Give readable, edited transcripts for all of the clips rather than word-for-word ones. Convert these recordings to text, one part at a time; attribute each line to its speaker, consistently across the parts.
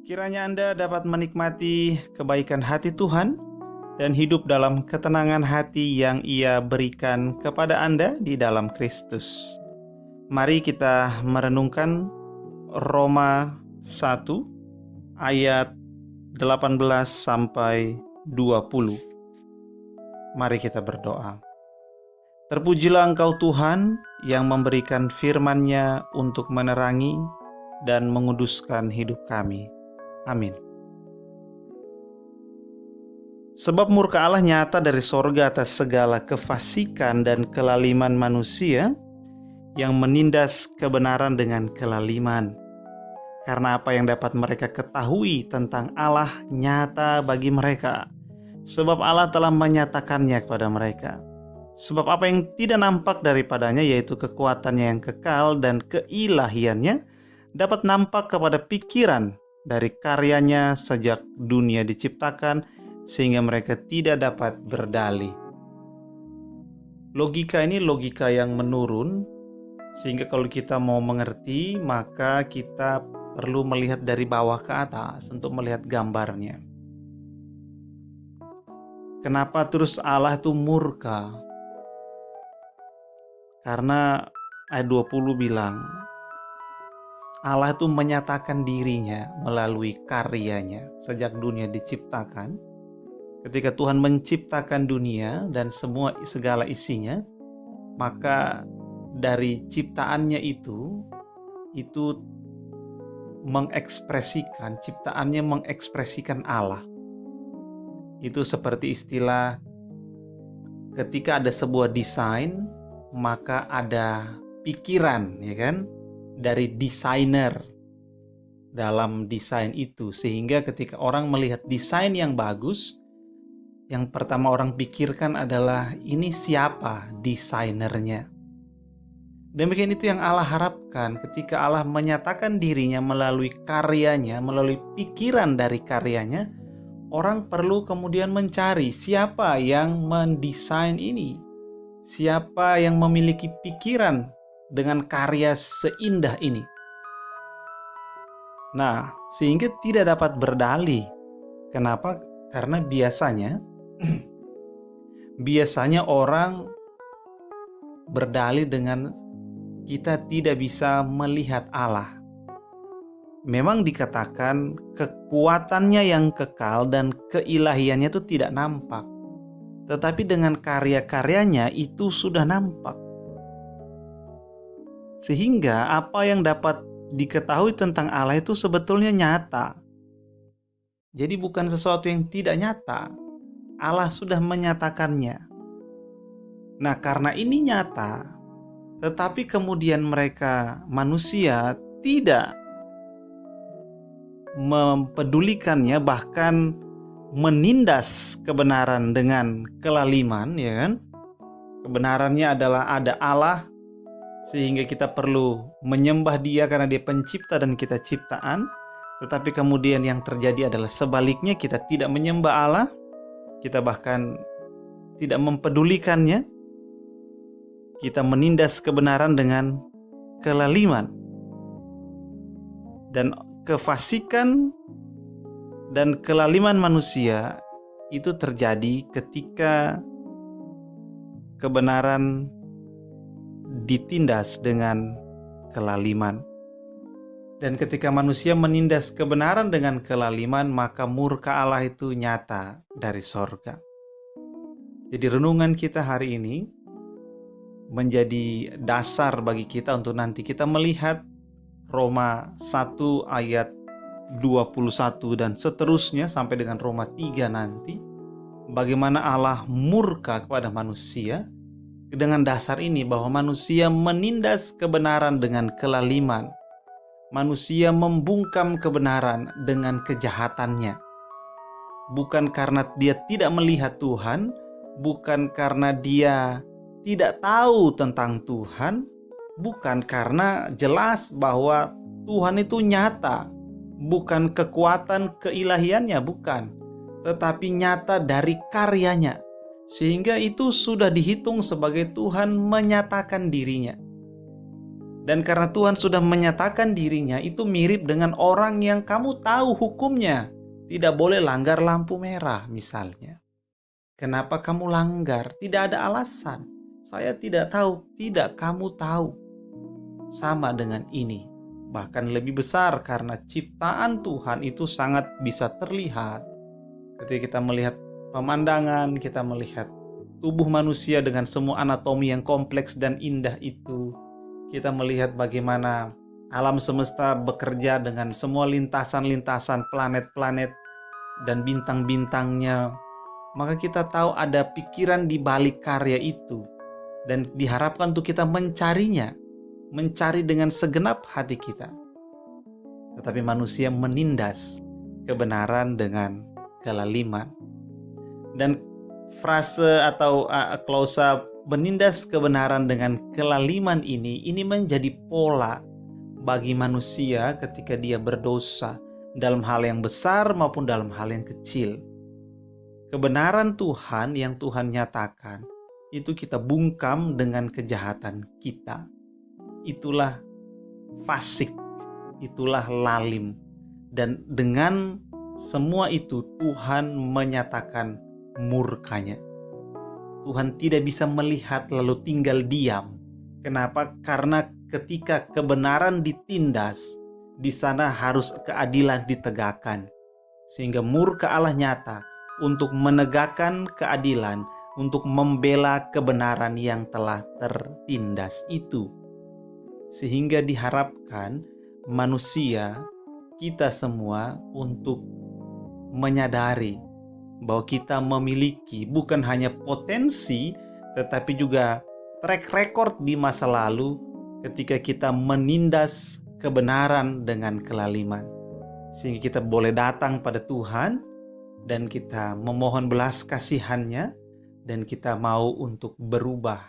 Speaker 1: Kiranya Anda dapat menikmati kebaikan hati Tuhan dan hidup dalam ketenangan hati yang Ia berikan kepada Anda di dalam Kristus. Mari kita merenungkan Roma 1 ayat 18 sampai 20. Mari kita berdoa. Terpujilah Engkau Tuhan yang memberikan firman-Nya untuk menerangi dan menguduskan hidup kami. Amin. Sebab murka Allah nyata dari sorga atas segala kefasikan dan kelaliman manusia yang menindas kebenaran dengan kelaliman. Karena apa yang dapat mereka ketahui tentang Allah nyata bagi mereka. Sebab Allah telah menyatakannya kepada mereka. Sebab apa yang tidak nampak daripadanya, yaitu kekuatannya yang kekal dan keilahiannya, dapat nampak kepada pikiran dari karyanya sejak dunia diciptakan, sehingga mereka tidak dapat berdalih. Logika ini logika yang menurun, sehingga kalau kita mau mengerti, maka kita perlu melihat dari bawah ke atas untuk melihat gambarnya. Kenapa terus Allah itu murka? Karena ayat 20 bilang, Allah itu menyatakan dirinya melalui karyanya sejak dunia diciptakan. Ketika Tuhan menciptakan dunia dan segala isinya, maka dari ciptaannya itu ciptaannya mengekspresikan Allah. Itu seperti istilah ketika ada sebuah desain, maka ada pikiran, ya kan? Dari desainer dalam desain itu, sehingga ketika orang melihat desain yang bagus, yang pertama orang pikirkan adalah ini siapa desainernya. Demikian itu yang Allah harapkan ketika Allah menyatakan dirinya melalui karyanya, melalui pikiran dari karyanya. Orang perlu kemudian mencari siapa yang mendesain ini, siapa yang memiliki pikiran dengan karya seindah ini. Nah, sehingga tidak dapat berdalih. Kenapa? Karena biasanya orang berdalih dengan kita tidak bisa melihat Allah. Memang dikatakan kekuatannya yang kekal dan keilahiannya itu tidak nampak. Tetapi dengan karya-karyanya itu sudah nampak. Sehingga apa yang dapat diketahui tentang Allah itu sebetulnya nyata. Jadi bukan sesuatu yang tidak nyata. Allah sudah menyatakannya. Nah, karena ini nyata, tetapi kemudian mereka manusia tidak mempedulikannya, bahkan menindas kebenaran dengan kelaliman, ya kan? Kebenarannya adalah ada Allah, sehingga kita perlu menyembah Dia karena Dia pencipta dan kita ciptaan. Tetapi kemudian yang terjadi adalah sebaliknya, kita tidak menyembah Allah, kita bahkan tidak mempedulikannya, kita menindas kebenaran dengan kelaliman. Dan kefasikan dan kelaliman manusia itu terjadi ketika kebenaran ditindas dengan kelaliman. Dan ketika manusia menindas kebenaran dengan kelaliman, maka murka Allah itu nyata dari sorga. Jadi renungan kita hari ini menjadi dasar bagi kita untuk nanti kita melihat Roma 1 ayat 21 dan seterusnya sampai dengan Roma 3 nanti. Bagaimana Allah murka kepada manusia dengan dasar ini, bahwa manusia menindas kebenaran dengan kelaliman. Manusia membungkam kebenaran dengan kejahatannya. Bukan karena dia tidak melihat Tuhan, bukan karena dia tidak tahu tentang Tuhan, bukan, karena jelas bahwa Tuhan itu nyata, bukan kekuatan keilahiannya, bukan, tetapi nyata dari karyanya. Sehingga itu sudah dihitung sebagai Tuhan menyatakan dirinya. Dan karena Tuhan sudah menyatakan dirinya, itu mirip dengan orang yang kamu tahu hukumnya. Tidak boleh langgar lampu merah misalnya. Kenapa kamu langgar? Tidak ada alasan. Saya tidak tahu. Tidak, kamu tahu. Sama dengan ini. Bahkan lebih besar karena ciptaan Tuhan itu sangat bisa terlihat. Ketika kita melihat pemandangan, kita melihat tubuh manusia dengan semua anatomi yang kompleks dan indah itu. Kita melihat bagaimana alam semesta bekerja dengan semua lintasan-lintasan planet-planet dan bintang-bintangnya. Maka kita tahu ada pikiran di balik karya itu. Dan diharapkan untuk kita mencarinya. Mencari dengan segenap hati kita. Tetapi manusia menindas kebenaran dengan kelaliman. Dan frase atau klausa menindas kebenaran dengan kelaliman ini menjadi pola bagi manusia ketika dia berdosa dalam hal yang besar maupun dalam hal yang kecil. Kebenaran Tuhan yang Tuhan nyatakan itu kita bungkam dengan kejahatan kita. Itulah fasik, itulah lalim. Dan dengan semua itu Tuhan menyatakan murkanya. Tuhan tidak bisa melihat lalu tinggal diam. Kenapa? Karena ketika kebenaran ditindas, di sana harus keadilan ditegakkan. Sehingga murka Allah nyata untuk menegakkan keadilan, untuk membela kebenaran yang telah tertindas itu. Sehingga diharapkan manusia, kita semua untuk menyadari bahwa kita memiliki bukan hanya potensi, tetapi juga track record di masa lalu ketika kita menindas kebenaran dengan kelaliman. Sehingga kita boleh datang pada Tuhan dan kita memohon belas kasihan-Nya dan kita mau untuk berubah,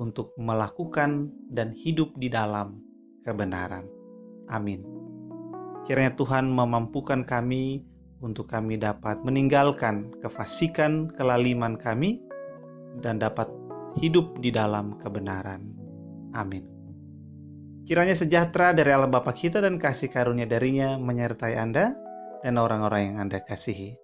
Speaker 1: untuk melakukan dan hidup di dalam kebenaran. Amin. Kiranya Tuhan memampukan kami untuk kami dapat meninggalkan kefasikan, kelaliman kami, dan dapat hidup di dalam kebenaran. Amin. Kiranya sejahtera dari Allah Bapa kita dan kasih karunia darinya menyertai Anda dan orang-orang yang Anda kasihi.